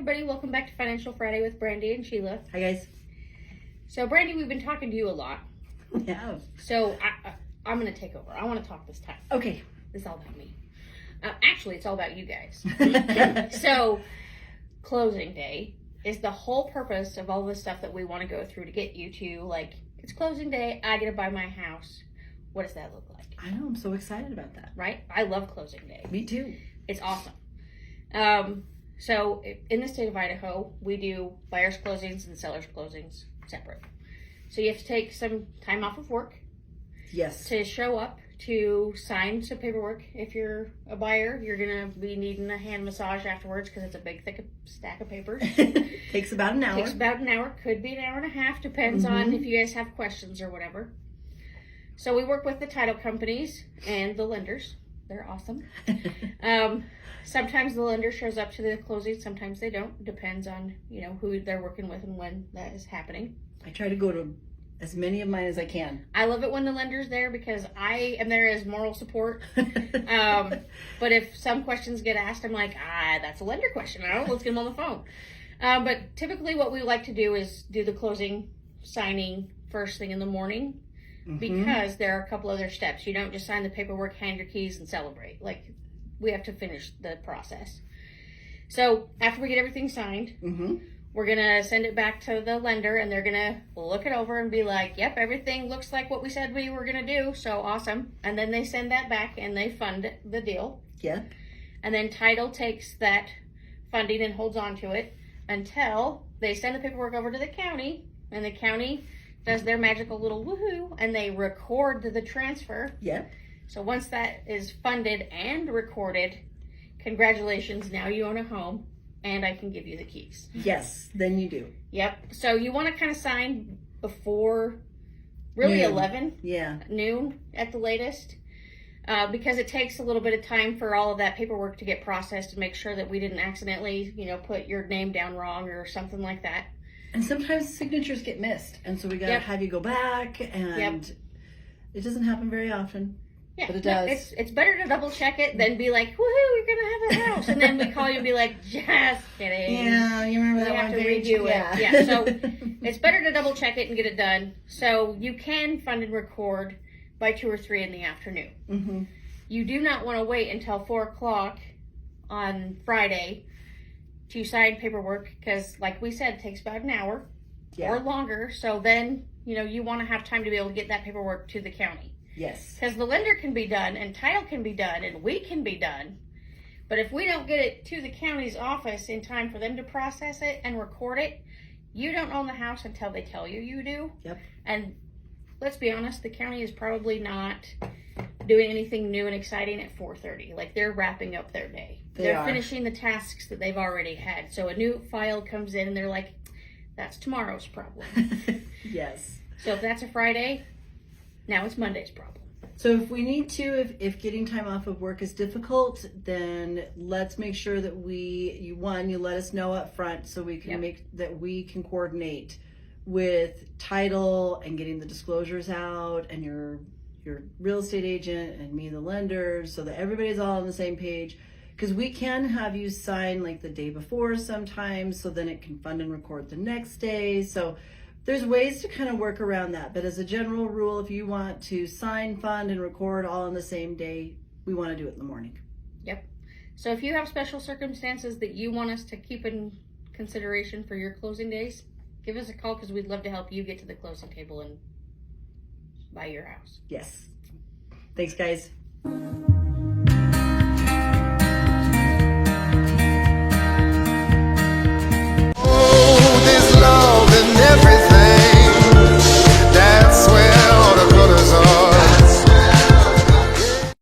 everybody, welcome back to Financial Friday with Brandy and Sheila. Hi guys. So Brandy, we've been talking to you a lot. Yeah. So I'm going to take over. I want to talk this time. Okay. It's all about me. Actually, it's all about you guys. So closing day is the whole purpose of all the stuff that we want to go through to get you to, like, it's closing day, I get to buy my house. What does that look like? I know, I'm so excited about that. Right? I love closing day. Me too. It's awesome. So in the state of Idaho, we do buyer's closings and seller's closings separate. So you have to take some time off of work. Yes. To show up to sign some paperwork. If you're a buyer, you're going to be needing a hand massage afterwards because it's a big, thick stack of papers. Takes about an hour. Takes about an hour. Could be an hour and a half. Depends on if you guys have questions or whatever. So we work with the title companies and the lenders. They're awesome. Sometimes the lender shows up to the closing. Sometimes they don't. Depends on, who they're working with and when that is happening. I try to go to as many of mine as I can. I love it when the lender's there because I am there as moral support. But if some questions get asked, I'm like, that's a lender question. Let's get them on the phone. But typically what we like to do is do the closing signing first thing in the morning because there are a couple other steps. You don't just sign the paperwork, hand your keys, and celebrate. Like, we have to finish the process. So after we get everything signed, we're going to send it back to the lender, and they're going to look it over and be like, yep, everything looks like what we said we were going to do, so awesome. And then they send that back, and they fund the deal. Yeah. And then title takes that funding and holds on to it until they send the paperwork over to the county, and the county does their magical little woohoo, and they record the transfer. Yeah. So once that is funded and recorded, congratulations, now you own a home. And I can give you the keys. Yes, then you do. Yep. So you want to kind of sign before really noon. 11 noon at the latest, because it takes a little bit of time for all of that paperwork to get processed to make sure that we didn't accidentally, put your name down wrong or something like that. And sometimes signatures get missed, and so we got to have you go back, and it doesn't happen very often. Yeah, but it does. It's better to double check it than be like, woohoo, you're gonna have a house, and then we call you and be like, just kidding. Yeah, you remember that we have one to page? redo Yeah. it. Yeah, so it's better to double check it and get it done. So you can fund and record by 2 or 3 in the afternoon. You do not want to wait until 4 o'clock on Friday to sign paperwork because, like we said, it takes about an hour or longer. So then, you want to have time to be able to get that paperwork to the county. Yes. Because the lender can be done, and title can be done, and we can be done. But if we don't get it to the county's office in time for them to process it and record it, you don't own the house until they tell you you do. Yep. And let's be honest, the county is probably not doing anything new and exciting at 4:30. Like, they're wrapping up their day. They're finishing the tasks that they've already had. So a new file comes in, and they're like, that's tomorrow's problem. Yes. So if that's a Friday, now it's Monday's problem. So if we need to, if getting time off of work is difficult, then let's make sure that you let us know up front so we can we can coordinate with title and getting the disclosures out and your real estate agent and me, the lender, so that everybody's all on the same page. Because we can have you sign like the day before sometimes, so then it can fund and record the next day. So there's ways to kind of work around that, but as a general rule, if you want to sign, fund, and record all on the same day, we want to do it in the morning. Yep. So if you have special circumstances that you want us to keep in consideration for your closing days, give us a call because we'd love to help you get to the closing table and buy your house. Yes. Thanks, guys.